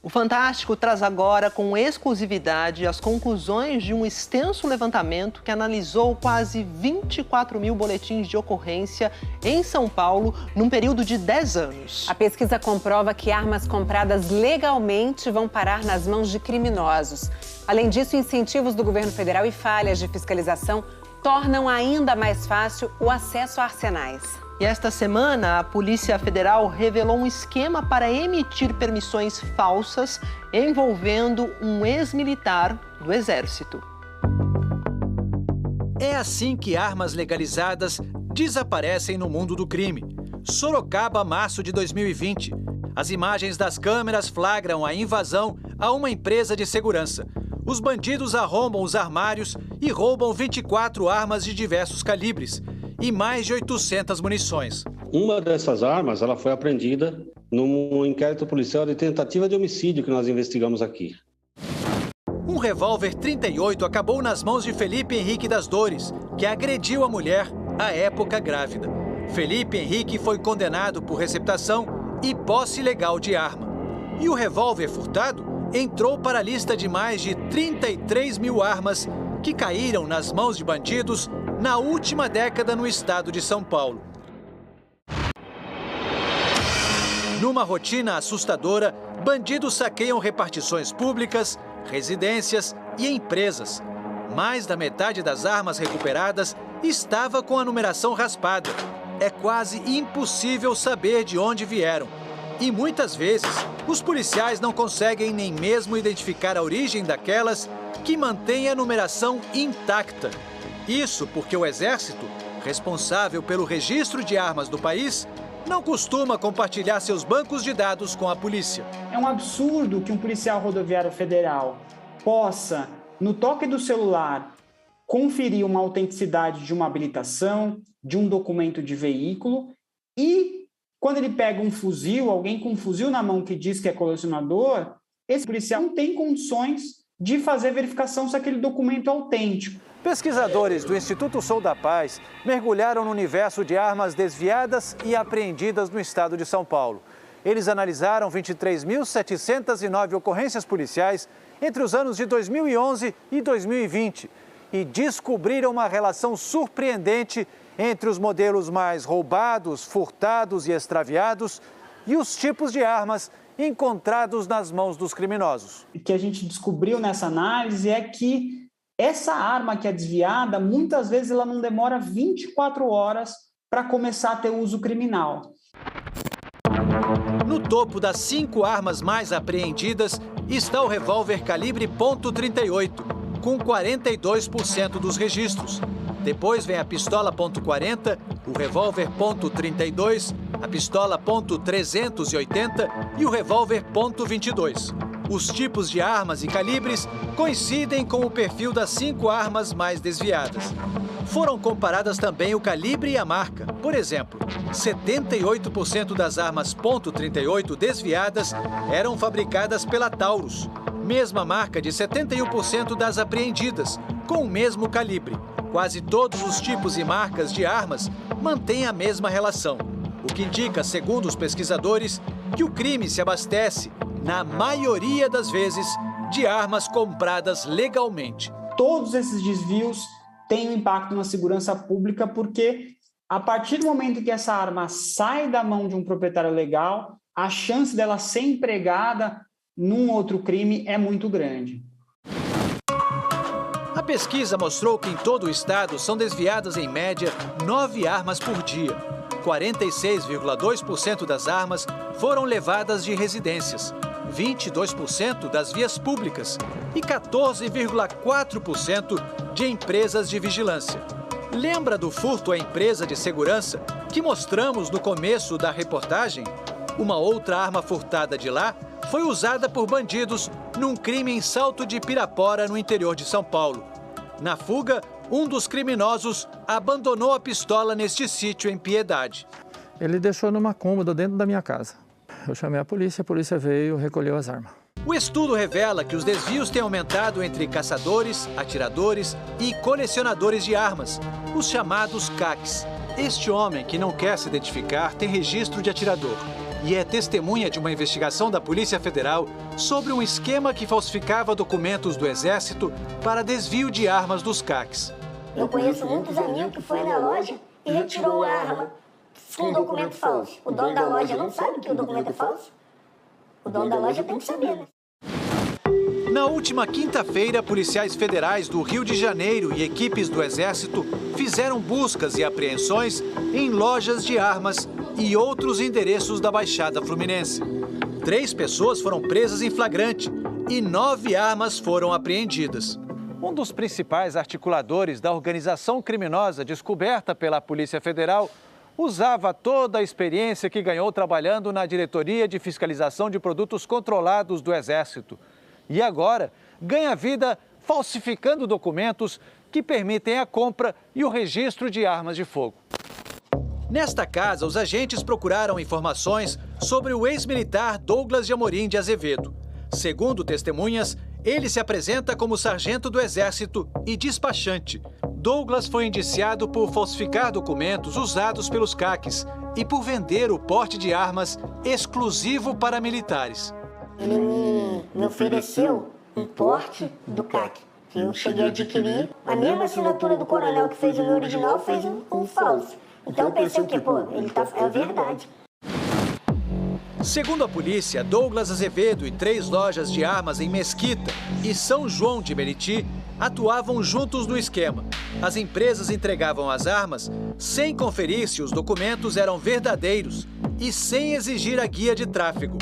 O Fantástico traz agora com exclusividade as conclusões de um extenso levantamento que analisou quase 24 mil boletins de ocorrência em São Paulo num período de 10 anos. A pesquisa comprova que armas compradas legalmente vão parar nas mãos de criminosos. Além disso, incentivos do governo federal e falhas de fiscalização tornam ainda mais fácil o acesso a arsenais. E esta semana, a Polícia Federal revelou um esquema para emitir permissões falsas envolvendo um ex-militar do Exército. É assim que armas legalizadas desaparecem no mundo do crime. Sorocaba, março de 2020. As imagens das câmeras flagram a invasão a uma empresa de segurança. Os bandidos arrombam os armários e roubam 24 armas de diversos calibres e mais de 800 munições. Uma dessas armas ela foi apreendida num inquérito policial de tentativa de homicídio que nós investigamos aqui. Um revólver 38 acabou nas mãos de Felipe Henrique das Dores, que agrediu a mulher à época grávida. Felipe Henrique foi condenado por receptação e posse ilegal de arma. E o revólver furtado entrou para a lista de mais de 33 mil armas que caíram nas mãos de bandidos na última década no estado de São Paulo. Numa rotina assustadora, bandidos saqueiam repartições públicas, residências e empresas. Mais da metade das armas recuperadas estava com a numeração raspada. É quase impossível saber de onde vieram. E muitas vezes, os policiais não conseguem nem mesmo identificar a origem daquelas que mantêm a numeração intacta. Isso porque o Exército, responsável pelo registro de armas do país, não costuma compartilhar seus bancos de dados com a polícia. É um absurdo que um policial rodoviário federal possa, no toque do celular, conferir uma autenticidade de uma habilitação, de um documento de veículo e, quando ele pega um fuzil, alguém com um fuzil na mão que diz que é colecionador, esse policial não tem condições de fazer verificação se aquele documento é autêntico. Pesquisadores do Instituto Sou da Paz mergulharam no universo de armas desviadas e apreendidas no estado de São Paulo. Eles analisaram 23.709 ocorrências policiais entre os anos de 2011 e 2020 e descobriram uma relação surpreendente entre os modelos mais roubados, furtados e extraviados e os tipos de armas encontrados nas mãos dos criminosos. O que a gente descobriu nessa análise é que essa arma que é desviada, muitas vezes ela não demora 24 horas para começar a ter uso criminal. No topo das 5 armas mais apreendidas está o revólver calibre .38, com 42% dos registros. Depois vem a pistola .40, o revólver .32, a pistola .380 e o revólver .22. Os tipos de armas e calibres coincidem com o perfil das 5 armas mais desviadas. Foram comparadas também o calibre e a marca. Por exemplo, 78% das armas .38 desviadas eram fabricadas pela Taurus, mesma marca de 71% das apreendidas, com o mesmo calibre. Quase todos os tipos e marcas de armas mantêm a mesma relação, o que indica, segundo os pesquisadores, que o crime se abastece, na maioria das vezes, de armas compradas legalmente. Todos esses desvios têm um impacto na segurança pública porque, a partir do momento que essa arma sai da mão de um proprietário legal, a chance dela ser empregada num outro crime é muito grande. A pesquisa mostrou que em todo o estado são desviadas, em média, 9 armas por dia. 46,2% das armas foram levadas de residências, 22% das vias públicas e 14,4% de empresas de vigilância. Lembra do furto à empresa de segurança que mostramos no começo da reportagem? Uma outra arma furtada de lá foi usada por bandidos num crime em Salto de Pirapora, no interior de São Paulo. Na fuga, um dos criminosos abandonou a pistola neste sítio em Piedade. Ele deixou numa cômoda dentro da minha casa. Eu chamei a polícia veio e recolheu as armas. O estudo revela que os desvios têm aumentado entre caçadores, atiradores e colecionadores de armas, os chamados CACs. Este homem, que não quer se identificar, tem registro de atirador. e é testemunha de uma investigação da Polícia Federal sobre um esquema que falsificava documentos do Exército para desvio de armas dos CACs. Eu conheço muitos amigos que foi na loja e retirou a arma com um documento falso. O dono da loja não sabe que o documento é falso? O dono da loja tem que saber, né? Na última quinta-feira, policiais federais do Rio de Janeiro e equipes do Exército fizeram buscas e apreensões em lojas de armas e outros endereços da Baixada Fluminense. 3 pessoas foram presas em flagrante e 9 armas foram apreendidas. Um dos principais articuladores da organização criminosa descoberta pela Polícia Federal usava toda a experiência que ganhou trabalhando na Diretoria de Fiscalização de Produtos Controlados do Exército. E agora ganha vida falsificando documentos que permitem a compra e o registro de armas de fogo. Nesta casa, os agentes procuraram informações sobre o ex-militar Douglas de Amorim de Azevedo. Segundo testemunhas, ele se apresenta como sargento do Exército e despachante. Douglas foi indiciado por falsificar documentos usados pelos CACs e por vender o porte de armas exclusivo para militares. Ele me ofereceu um porte do CAC, que eu cheguei a adquirir. A mesma assinatura do coronel que fez o meu original fez um falso. Então eu pensei o quê? Pô, é verdade. Segundo a polícia, Douglas Azevedo e 3 lojas de armas em Mesquita e São João de Meriti atuavam juntos no esquema. As empresas entregavam as armas sem conferir se os documentos eram verdadeiros e sem exigir a guia de tráfego.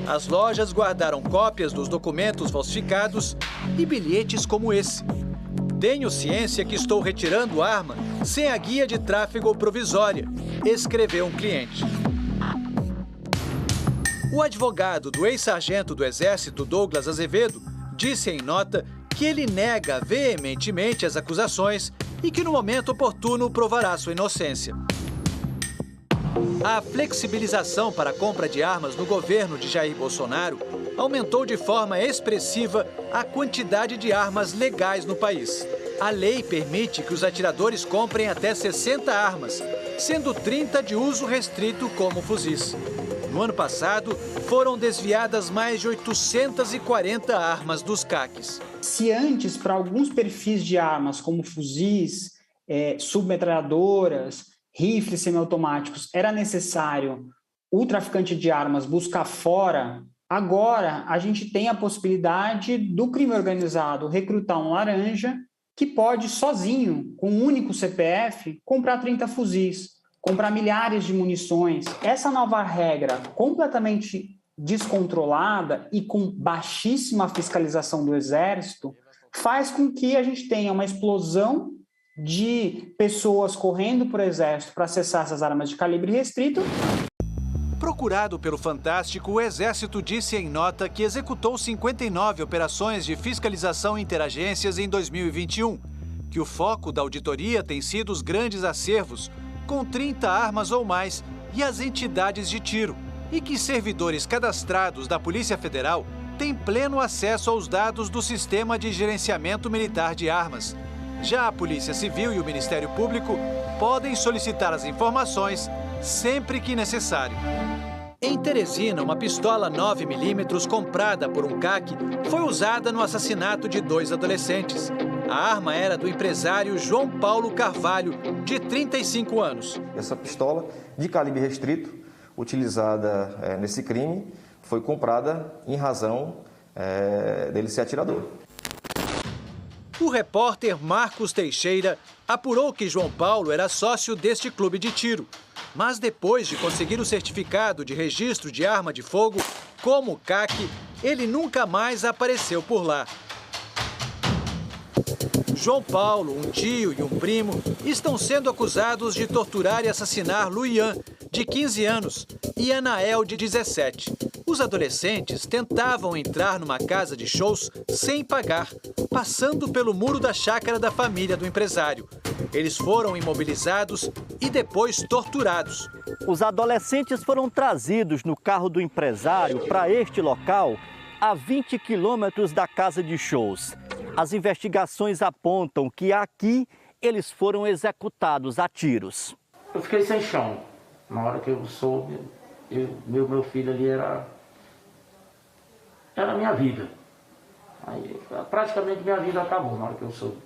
As lojas guardaram cópias dos documentos falsificados e bilhetes como esse. Tenho ciência que estou retirando arma sem a guia de tráfego provisória, escreveu um cliente. O advogado do ex-sargento do Exército, Douglas Azevedo, disse em nota que ele nega veementemente as acusações e que no momento oportuno provará sua inocência. A flexibilização para a compra de armas no governo de Jair Bolsonaro aumentou de forma expressiva a quantidade de armas legais no país. A lei permite que os atiradores comprem até 60 armas, sendo 30 de uso restrito como fuzis. No ano passado, foram desviadas mais de 840 armas dos CACs. Se antes, para alguns perfis de armas, como fuzis, submetralhadoras, rifles semiautomáticos, era necessário o traficante de armas buscar fora, agora a gente tem a possibilidade do crime organizado recrutar um laranja que pode, sozinho, com um único CPF, comprar 30 fuzis, comprar milhares de munições. Essa nova regra completamente descontrolada e com baixíssima fiscalização do Exército faz com que a gente tenha uma explosão de pessoas correndo para o Exército para acessar essas armas de calibre restrito. Procurado pelo Fantástico, o Exército disse em nota que executou 59 operações de fiscalização interagências em 2021, que o foco da auditoria tem sido os grandes acervos, com 30 armas ou mais, e as entidades de tiro, e que servidores cadastrados da Polícia Federal têm pleno acesso aos dados do Sistema de Gerenciamento Militar de Armas. Já a Polícia Civil e o Ministério Público podem solicitar as informações sempre que necessário. Em Teresina, uma pistola 9mm comprada por um CAC foi usada no assassinato de 2 adolescentes. A arma era do empresário João Paulo Carvalho, de 35 anos. Essa pistola de calibre restrito, utilizada nesse crime, foi comprada em razão dele ser atirador. O repórter Marcos Teixeira apurou que João Paulo era sócio deste clube de tiro. Mas depois de conseguir o certificado de registro de arma de fogo, como CAC, ele nunca mais apareceu por lá. João Paulo, um tio e um primo estão sendo acusados de torturar e assassinar Luian, de 15 anos, e Anael, de 17. Os adolescentes tentavam entrar numa casa de shows sem pagar, passando pelo muro da chácara da família do empresário. Eles foram imobilizados e depois torturados. Os adolescentes foram trazidos no carro do empresário para este local, a 20 quilômetros da casa de shows. As investigações apontam que aqui eles foram executados a tiros. Eu fiquei sem chão. Na hora que eu soube, Meu filho ali era a minha vida. Aí, praticamente minha vida acabou na hora que eu soube.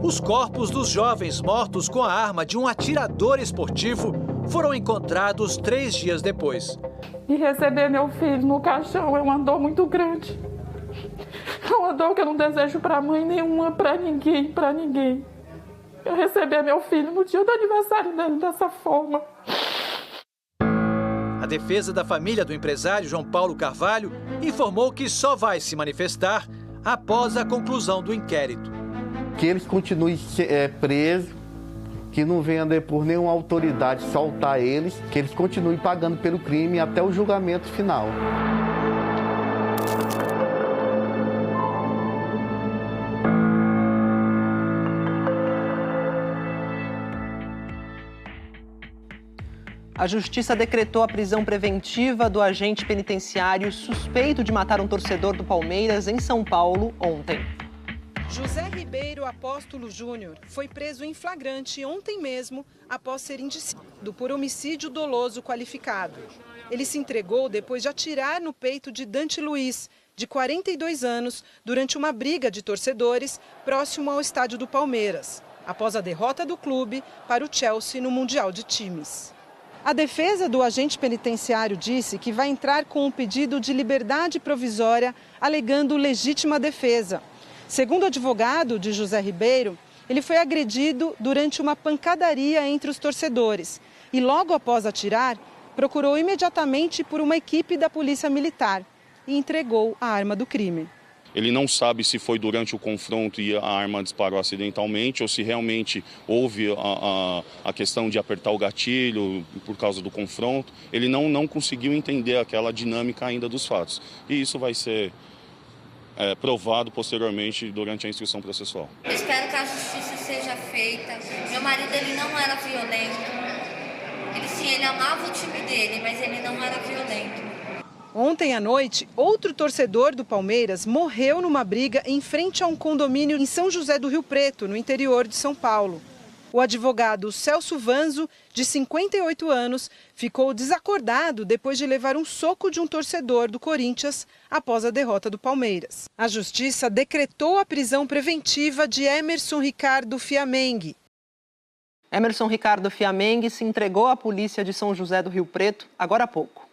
Os corpos dos jovens mortos com a arma de um atirador esportivo foram encontrados 3 dias depois. E receber meu filho no caixão é uma dor muito grande. É uma dor que eu não desejo para mãe nenhuma, para ninguém. Eu receber meu filho no dia do aniversário dele dessa forma. A defesa da família do empresário João Paulo Carvalho informou que só vai se manifestar após a conclusão do inquérito. Que eles continuem presos, que não venha depor nenhuma autoridade soltar eles, que eles continuem pagando pelo crime até o julgamento final. A Justiça decretou a prisão preventiva do agente penitenciário suspeito de matar um torcedor do Palmeiras em São Paulo ontem. José Ribeiro Apóstolo Júnior foi preso em flagrante ontem mesmo após ser indiciado por homicídio doloso qualificado. Ele se entregou depois de atirar no peito de Dante Luiz, de 42 anos, durante uma briga de torcedores próximo ao estádio do Palmeiras, após a derrota do clube para o Chelsea no Mundial de Times. A defesa do agente penitenciário disse que vai entrar com um pedido de liberdade provisória, alegando legítima defesa. Segundo o advogado de José Ribeiro, ele foi agredido durante uma pancadaria entre os torcedores e, logo após atirar, procurou imediatamente por uma equipe da Polícia Militar e entregou a arma do crime. Ele não sabe se foi durante o confronto e a arma disparou acidentalmente ou se realmente houve a questão de apertar o gatilho por causa do confronto. Ele não conseguiu entender aquela dinâmica ainda dos fatos. E isso vai ser provado posteriormente durante a instrução processual. Eu espero que a justiça seja feita. Meu marido ele não era violento. Ele amava o time dele, mas ele não era violento. Ontem à noite, outro torcedor do Palmeiras morreu numa briga em frente a um condomínio em São José do Rio Preto, no interior de São Paulo. O advogado Celso Vanzo, de 58 anos, ficou desacordado depois de levar um soco de um torcedor do Corinthians após a derrota do Palmeiras. A justiça decretou a prisão preventiva de Emerson Ricardo Fiamengue. Emerson Ricardo Fiamengue se entregou à polícia de São José do Rio Preto agora há pouco.